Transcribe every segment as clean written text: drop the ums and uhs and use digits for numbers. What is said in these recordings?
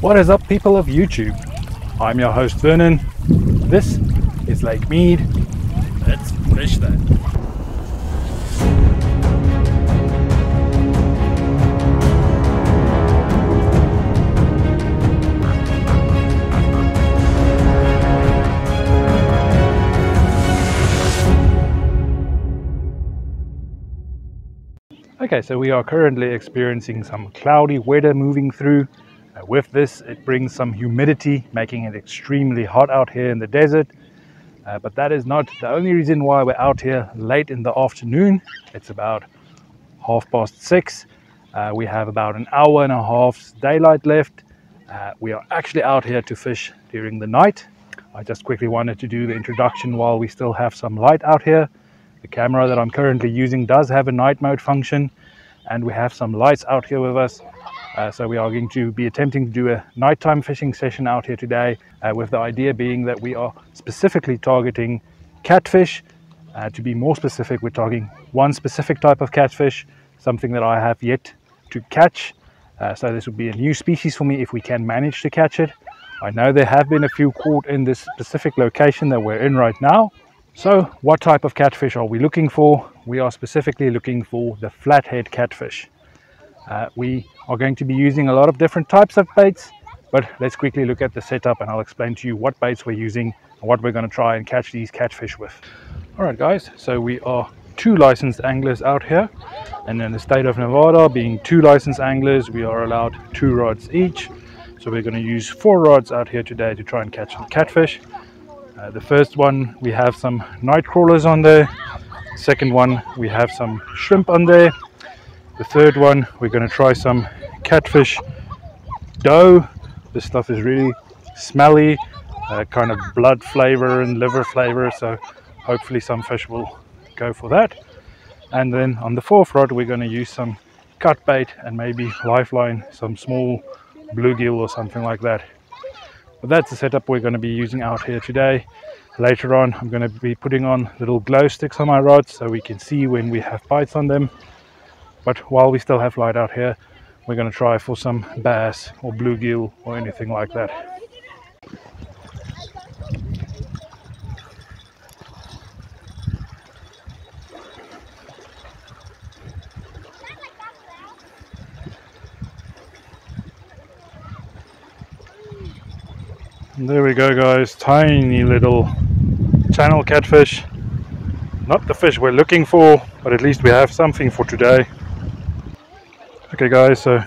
What is up, people of YouTube? I'm your host Vernon. This is Lake Mead. Let's fish that. Okay, so we are currently experiencing some cloudy weather moving through. With this, it brings some humidity, making it extremely hot out here in the desert. But that is not the only reason why we're out here late in the afternoon. It's about 6:30. We have about an hour and a half's daylight left. We are actually out here to fish during the night. I just quickly wanted to do the introduction while we still have some light out here. The camera that I'm currently using does have a night mode function, and we have some lights out here with us. So we are going to be attempting to do a nighttime fishing session out here today, with the idea being that we are specifically targeting catfish. To be more specific, we're targeting one specific type of catfish, something that I have yet to catch. So this would be a new species for me if we can manage to catch it. I know there have been a few caught in this specific location that we're in right now. So what type of catfish are we looking for? We are specifically looking for the flathead catfish. We are going to be using a lot of different types of baits, but let's quickly look at the setup and I'll explain to you what baits we're using and what we're going to try and catch these catfish with. Alright guys, so we are 2 licensed anglers out here, and in the state of Nevada, being 2 licensed anglers, we are allowed 2 rods each. So we're going to use 4 rods out here today to try and catch some catfish. The first one, we have some night crawlers on there. Second one, we have some shrimp on there. The third one, we're going to try some catfish dough. This stuff is really smelly, kind of blood flavor and liver flavor, so hopefully some fish will go for that. And then on the 4th rod, we're going to use some cut bait and maybe lifeline, some small bluegill or something like that. But that's the setup we're going to be using out here today. Later on, I'm going to be putting on little glow sticks on my rods so we can see when we have bites on them. But while we still have light out here, we're going to try for some bass or bluegill or anything like that. And there we go guys, tiny little channel catfish. Not the fish we're looking for, but at least we have something for today. Okay guys, so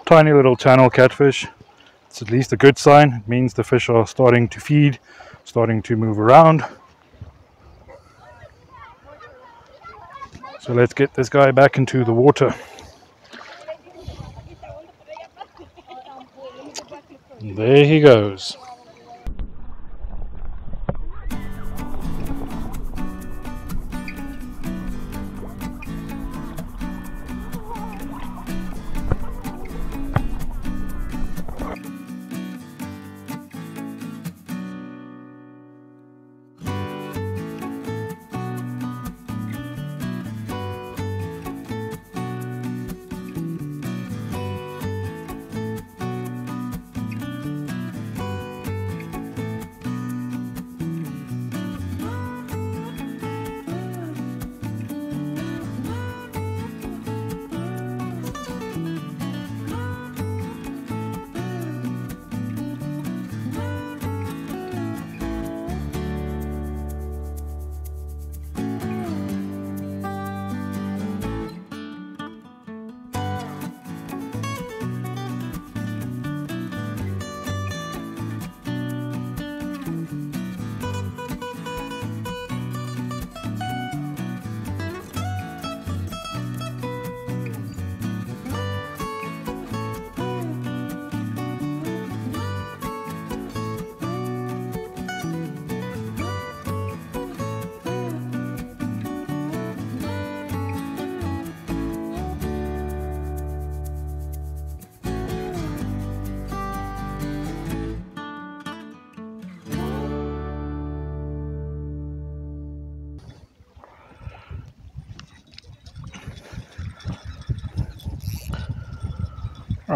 tiny little channel catfish. It's at least a good sign. It means the fish are starting to feed, starting to move around. So let's get this guy back into the water. And there he goes.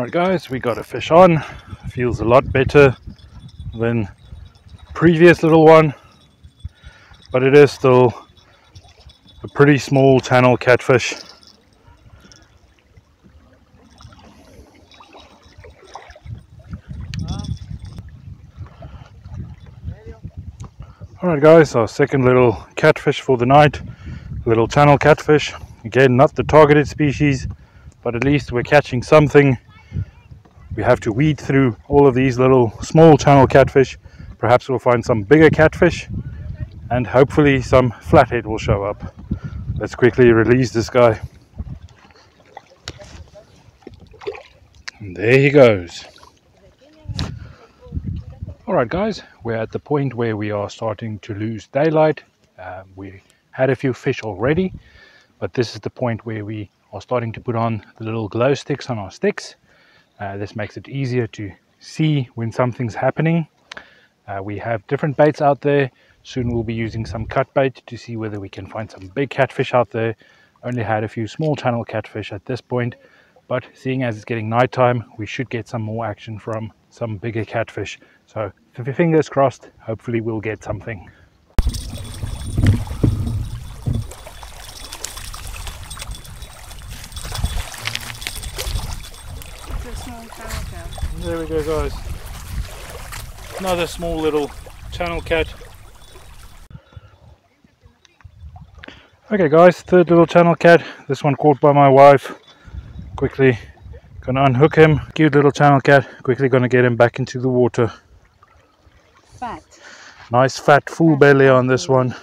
Alright guys, we got a fish on. Feels a lot better than previous little one, but it is still a pretty small channel catfish. Alright guys, our second little catfish for the night, little channel catfish. Again, not the targeted species, but at least we're catching something. We have to weed through all of these little small channel catfish. Perhaps we'll find some bigger catfish, and hopefully some flathead will show up. Let's quickly release this guy. And there he goes. Alright guys, we're at the point where we are starting to lose daylight. We had a few fish already, but this is the point where we are starting to put on the little glow sticks on our sticks. This makes it easier to see when something's happening. We have different baits out there. Soon we'll be using some cut bait to see whether we can find some big catfish out there. Only had a few small channel catfish at this point, but seeing as it's getting nighttime, we should get some more action from some bigger catfish. So fingers crossed, hopefully we'll get something. There we go guys, another small little channel cat. Okay guys, third little channel cat, this one caught by my wife. Quickly gonna unhook him. Cute little channel cat, quickly gonna get him back into the water. Fat. Nice fat full belly on this one.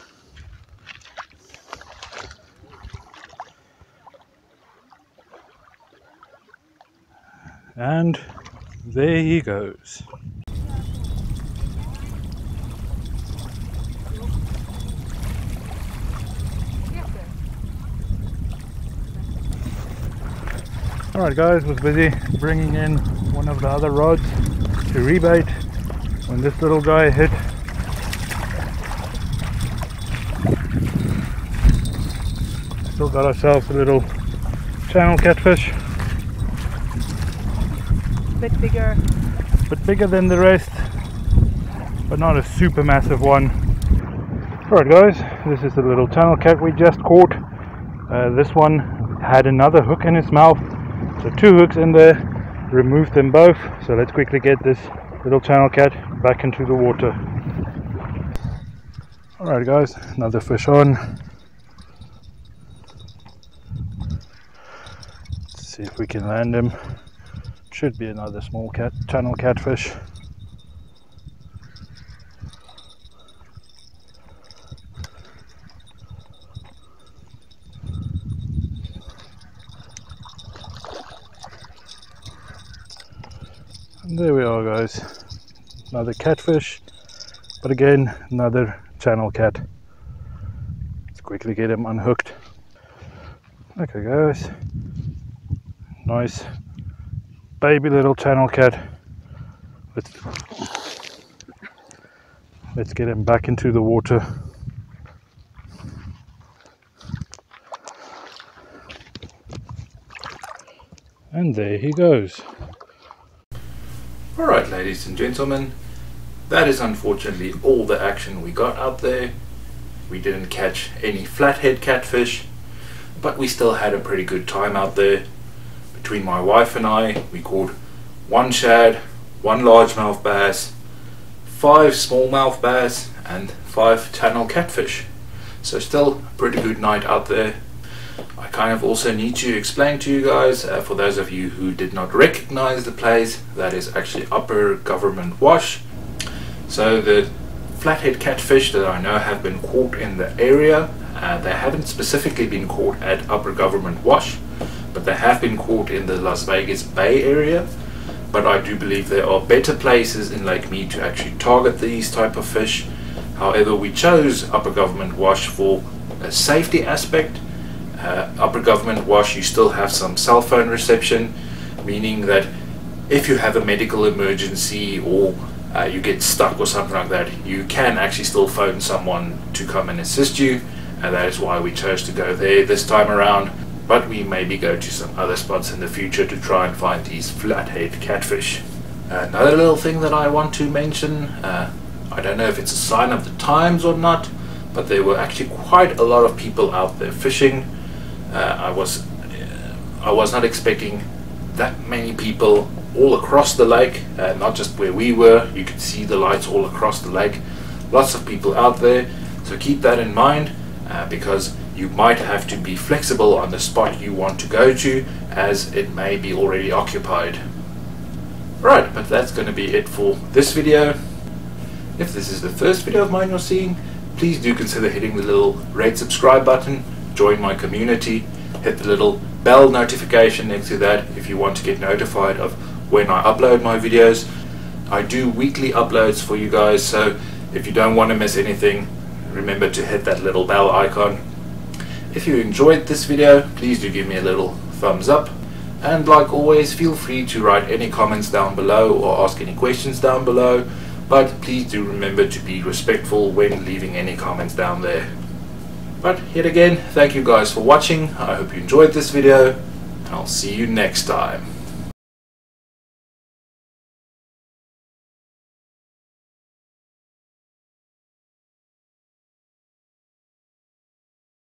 And there he goes. Alright guys, was busy bringing in one of the other rods to rebait when this little guy hit. Still got ourselves a little channel catfish. Bit bigger than the rest, but not a super massive one. Alright guys, this is the little channel cat we just caught. This one had another hook in its mouth, so 2 hooks in there, removed them both. So let's quickly get this little channel cat back into the water. Alright guys, another fish on. Let's see if we can land him. Should be another small channel catfish. And there we are guys, another catfish, but again another channel cat. Let's quickly get him unhooked. Okay guys, nice baby little channel cat. Let's get him back into the water. And there he goes. Alright ladies and gentlemen, that is unfortunately all the action we got out there. We didn't catch any flathead catfish, but we still had a pretty good time out there. Between my wife and I, we caught 1 shad, 1 largemouth bass, 5 smallmouth bass and 5 channel catfish. So still a pretty good night out there. I kind of also need to explain to you guys, for those of you who did not recognize the place, that is actually Upper Government Wash. So the flathead catfish that I know have been caught in the area, they haven't specifically been caught at Upper Government Wash, but they have been caught in the Las Vegas Bay area. But I do believe there are better places in Lake Mead to actually target these type of fish. However, we chose Upper Government Wash for a safety aspect. Upper Government Wash, you still have some cell phone reception, meaning that if you have a medical emergency or you get stuck or something like that, you can actually still phone someone to come and assist you, and that is why we chose to go there this time around. but we maybe go to some other spots in the future to try and find these flathead catfish. Another little thing that I want to mention, I don't know if it's a sign of the times or not, but there were actually quite a lot of people out there fishing. I was not expecting that many people all across the lake, not just where we were. You could see the lights all across the lake. Lots of people out there, so keep that in mind, because you might have to be flexible on the spot you want to go to, as it may be already occupied. Right, but that's going to be it for this video. If this is the first video of mine you're seeing, please do consider hitting the little red subscribe button, join my community, hit the little bell notification next to that if you want to get notified of when I upload my videos. I do weekly uploads for you guys, so if you don't want to miss anything, remember to hit that little bell icon. If you enjoyed this video, please do give me a little thumbs up, and like always, feel free to write any comments down below or ask any questions down below, but please do remember to be respectful when leaving any comments down there. But yet again, thank you guys for watching. I hope you enjoyed this video, and I'll see you next time.